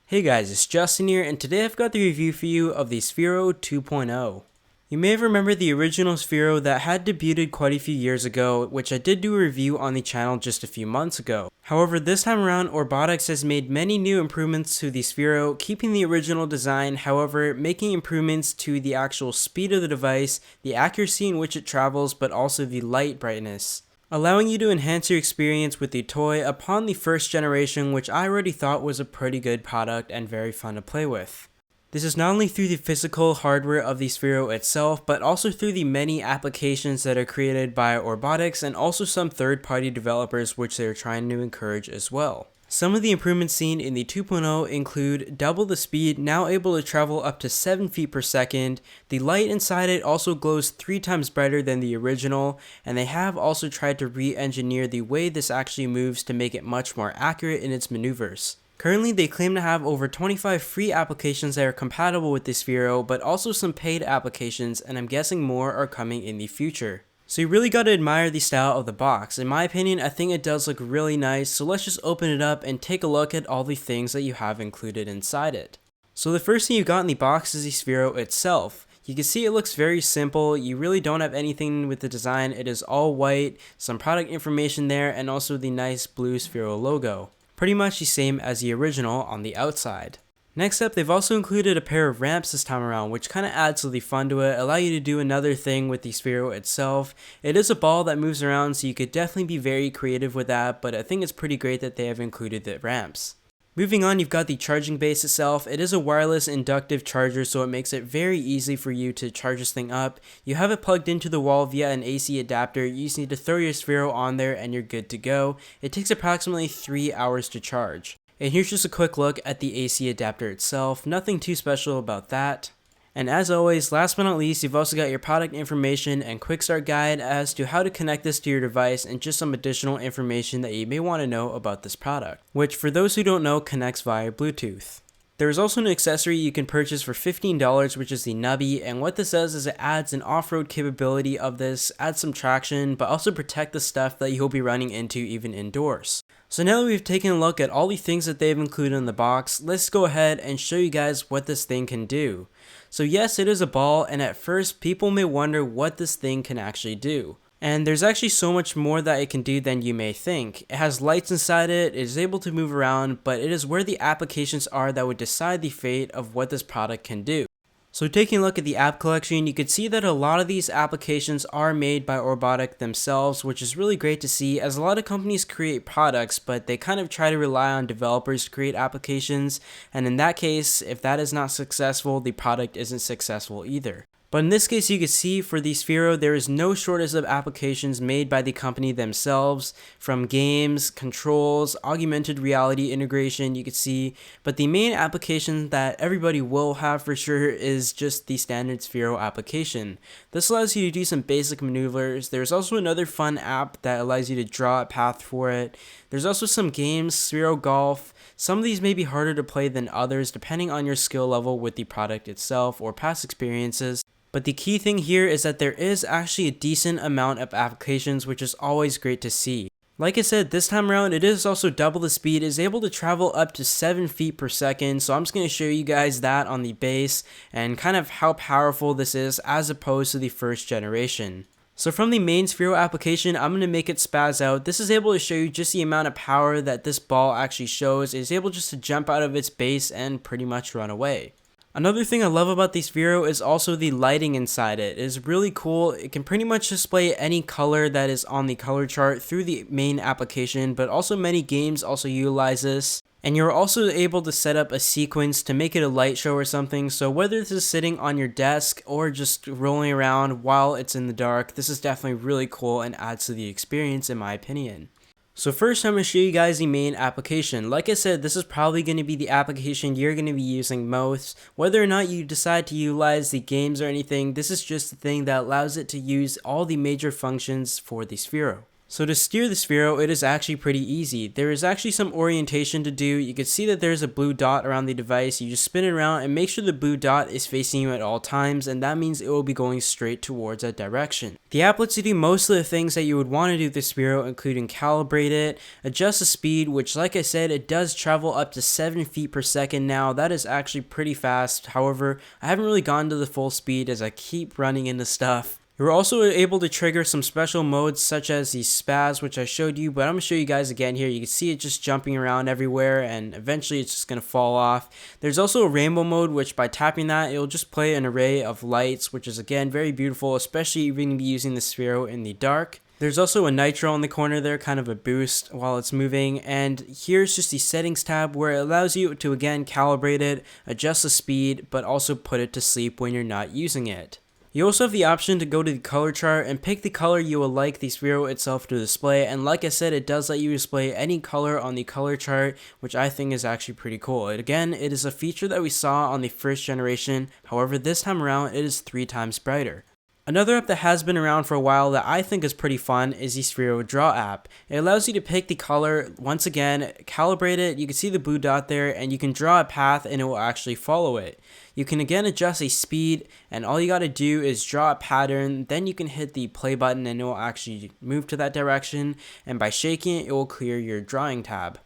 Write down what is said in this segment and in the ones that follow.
Hey guys, it's Justin here, and today I've got the review for you of the Sphero 2.0. You may have remembered the original Sphero that had debuted quite a few years ago, which I did do a review on the channel just a few months ago. However, this time around, Robotics has made many new improvements to the Sphero, keeping the original design, however, making improvements to the actual speed of the device, the accuracy in which it travels, but also the light brightness, allowing you to enhance your experience with the toy upon the first generation, which I already thought was a pretty good product and very fun to play with. This is not only through the physical hardware of the Sphero itself, but also through the many applications that are created by Robotics and also some third-party developers which they are trying to encourage as well. Some of the improvements seen in the 2.0 include double the speed, now able to travel up to 7 feet per second. The light inside it also glows 3 times brighter than the original, and they have also tried to re-engineer the way this actually moves to make it much more accurate in its maneuvers. Currently, they claim to have over 25 free applications that are compatible with the Sphero, but also some paid applications, and I'm guessing more are coming in the future. So you really gotta admire the style of the box. In my opinion, I think it does look really nice, so let's just open it up and take a look at all the things that you have included inside it. So the first thing you got in the box is the Sphero itself. You can see it looks very simple. You really don't have anything with the design. It is all white, some product information there, and also the nice blue Sphero logo. Pretty much the same as the original on the outside. Next up, they've also included a pair of ramps this time around, which kind of adds to the fun to it, allow you to do another thing with the Sphero itself. It is a ball that moves around, so you could definitely be very creative with that, but I think it's pretty great that they have included the ramps. Moving on, you've got the charging base itself. It is a wireless inductive charger, so it makes it very easy for you to charge this thing up. You have it plugged into the wall via an AC adapter. You just need to throw your Sphero on there and you're good to go. It takes approximately 3 hours to charge. And here's just a quick look at the AC adapter itself. Nothing too special about that. And as always, last but not least, you've also got your product information and quick start guide as to how to connect this to your device and just some additional information that you may want to know about this product, which for those who don't know connects via Bluetooth. There is also an accessory you can purchase for $15, which is the Nubby, and what this does is it adds an off-road capability of this, adds some traction, but also protect the stuff that you'll be running into even indoors. So now that we've taken a look at all the things that they've included in the box, let's go ahead and show you guys what this thing can do. So yes, it is a ball, and at first people may wonder what this thing can actually do. And there's actually so much more that it can do than you may think. It has lights inside it, it is able to move around, but it is where the applications are that would decide the fate of what this product can do. So taking a look at the app collection, you can see that a lot of these applications are made by Robotic themselves, which is really great to see, as a lot of companies create products, but they kind of try to rely on developers to create applications, and in that case, if that is not successful, the product isn't successful either. But in this case, you can see for the Sphero, there is no shortage of applications made by the company themselves, from games, controls, augmented reality integration, you can see. But the main application that everybody will have for sure is just the standard Sphero application. This allows you to do some basic maneuvers. There's also another fun app that allows you to draw a path for it. There's also some games, Sphero Golf. Some of these may be harder to play than others depending on your skill level with the product itself or past experiences. But the key thing here is that there is actually a decent amount of applications, which is always great to see. Like I said, this time around, it is also double the speed, is able to travel up to 7 feet per second, so I'm just going to show you guys that on the base and kind of how powerful this is as opposed to the first generation. So from the main Sphero application, I'm going to make it spaz out. This is able to show you just the amount of power that this ball actually shows. It is able just to jump out of its base and pretty much run away. Another thing I love about the Sphero is also the lighting inside it. It is really cool. It can pretty much display any color that is on the color chart through the main application, but also many games also utilize this. And you're also able to set up a sequence to make it a light show or something, so whether this is sitting on your desk or just rolling around while it's in the dark, this is definitely really cool and adds to the experience in my opinion. So first I'm going to show you guys the main application. Like I said, this is probably going to be the application you're going to be using most. Whether or not you decide to utilize the games or anything, this is just the thing that allows it to use all the major functions for the Sphero. So to steer the Sphero, it is actually pretty easy. There is actually some orientation to do. You can see that there's a blue dot around the device. You just spin it around and make sure the blue dot is facing you at all times, and that means it will be going straight towards that direction. The app lets you do most of the things that you would want to do with the Sphero, including calibrate it, adjust the speed, which like I said, it does travel up to 7 feet per second now. That is actually pretty fast. However, I haven't really gone to the full speed as I keep running into stuff. You're also able to trigger some special modes such as the spaz, which I showed you, but I'm going to show you guys again here. You can see it just jumping around everywhere, and eventually it's just going to fall off. There's also a rainbow mode, which by tapping that, it'll just play an array of lights, which is again very beautiful, especially if you're going to be using the Sphero in the dark. There's also a nitro in the corner there, kind of a boost while it's moving, and here's just the settings tab where it allows you to again calibrate it, adjust the speed, but also put it to sleep when you're not using it. You also have the option to go to the color chart and pick the color you would like the Sphero itself to display, and like I said, it does let you display any color on the color chart, which I think is actually pretty cool. Again, it is a feature that we saw on the first generation, however this time around it is 3 times brighter. Another app that has been around for a while that I think is pretty fun is the Sphero Draw app. It allows you to pick the color, once again, calibrate it, you can see the blue dot there, and you can draw a path and it will actually follow it. You can again adjust a speed, and all you got to do is draw a pattern, then you can hit the play button and it will actually move to that direction, and by shaking it, it will clear your drawing tab.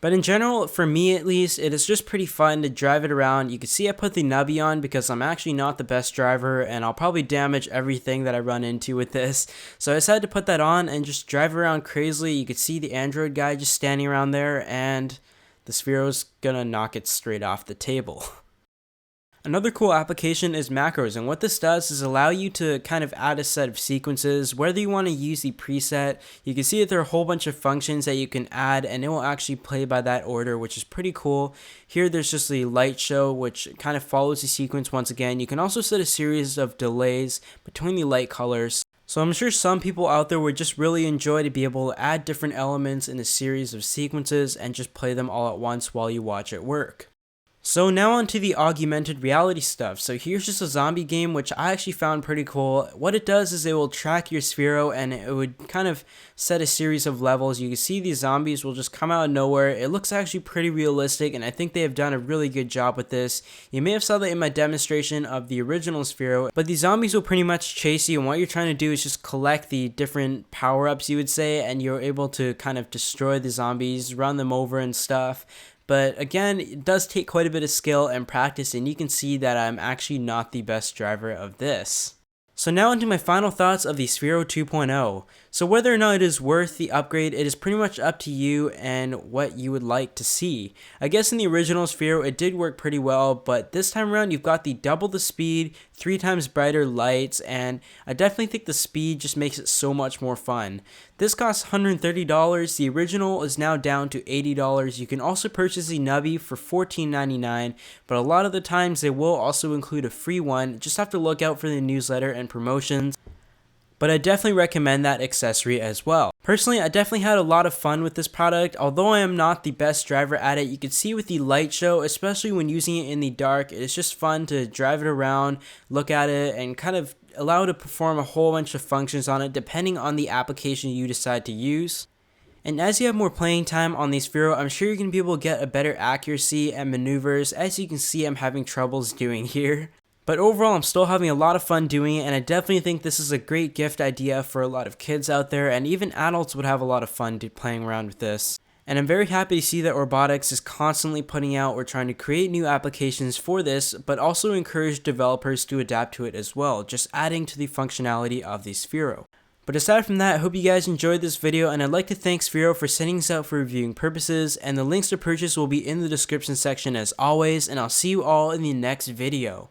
But in general, for me at least, it is just pretty fun to drive it around. You can see I put the nubby on because I'm actually not the best driver and I'll probably damage everything that I run into with this. So I decided to put that on and just drive around crazily. You could see the Android guy just standing around there, and the Sphero's gonna knock it straight off the table. Another cool application is macros, and what this does is allow you to kind of add a set of sequences, whether you want to use the preset. You can see that there are a whole bunch of functions that you can add, and it will actually play by that order, which is pretty cool. Here there's just the light show, which kind of follows the sequence once again. You can also set a series of delays between the light colors. So I'm sure some people out there would just really enjoy to be able to add different elements in a series of sequences and just play them all at once while you watch it work. So now on to the augmented reality stuff. So here's just a zombie game, which I actually found pretty cool. What it does is it will track your Sphero and it would kind of set a series of levels. You can see these zombies will just come out of nowhere. It looks actually pretty realistic, and I think they have done a really good job with this. You may have saw that in my demonstration of the original Sphero, but these zombies will pretty much chase you, and what you're trying to do is just collect the different power-ups, you would say, and you're able to kind of destroy the zombies, run them over and stuff. But again, it does take quite a bit of skill and practice, and you can see that I'm actually not the best driver of this. So now into my final thoughts of the Sphero 2.0. So whether or not it is worth the upgrade, it is pretty much up to you and what you would like to see. I guess in the original Sphero it did work pretty well, but this time around you've got the double the speed, 3 times brighter lights, and I definitely think the speed just makes it so much more fun. This costs $130, the original is now down to $80. You can also purchase the nubby for $14.99, but a lot of the times they will also include a free one. Just have to look out for the newsletter and promotions. But I definitely recommend that accessory as well. Personally, I definitely had a lot of fun with this product. Although I am not the best driver at it, you can see with the light show, especially when using it in the dark, it's just fun to drive it around, look at it, and kind of allow it to perform a whole bunch of functions on it depending on the application you decide to use. And as you have more playing time on the Sphero, I'm sure you're going to be able to get a better accuracy and maneuvers, as you can see I'm having troubles doing here. But overall, I'm still having a lot of fun doing it, and I definitely think this is a great gift idea for a lot of kids out there, and even adults would have a lot of fun playing around with this. And I'm very happy to see that Robotics is constantly putting out or trying to create new applications for this, but also encourage developers to adapt to it as well, just adding to the functionality of the Sphero. But aside from that, I hope you guys enjoyed this video, and I'd like to thank Sphero for sending this out for reviewing purposes, and the links to purchase will be in the description section as always, and I'll see you all in the next video.